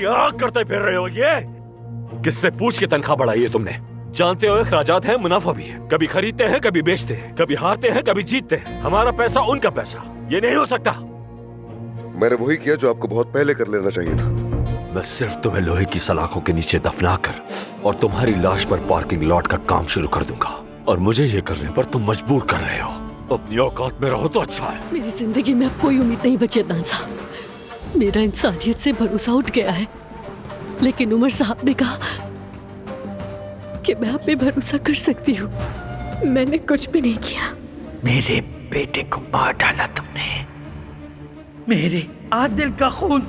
क्या करते फिर रहे हो ये? किससे पूछ के तनख्वाह बढ़ाई है तुमने? जानते हो अखराजात है, मुनाफा भी है। कभी खरीदते हैं, कभी बेचते हैं, कभी हारते हैं, कभी जीतते हैं। हमारा पैसा उनका पैसा, ये नहीं हो सकता। मैंने वही किया जो आपको बहुत पहले कर लेना चाहिए था। मैं सिर्फ तुम्हें लोहे की सलाखों के नीचे दफना कर और तुम्हारी लाश पर पार्किंग लॉट का काम शुरू कर दूंगा। और मुझे ये करने पर तुम मजबूर कर रहे हो। अपनी औकात में रहो तो अच्छा है। मेरी जिंदगी में अब कोई उम्मीद नहीं बची अदनान साहब। मेरा इंसानियत से भरोसा उठ गया है, लेकिन उमर साहब ने कहा कि मैं आप पे भरोसा कर सकती हूँ। मैंने कुछ भी नहीं किया। मेरे बेटे को मार डाला तुमने, मेरे आदिल का खून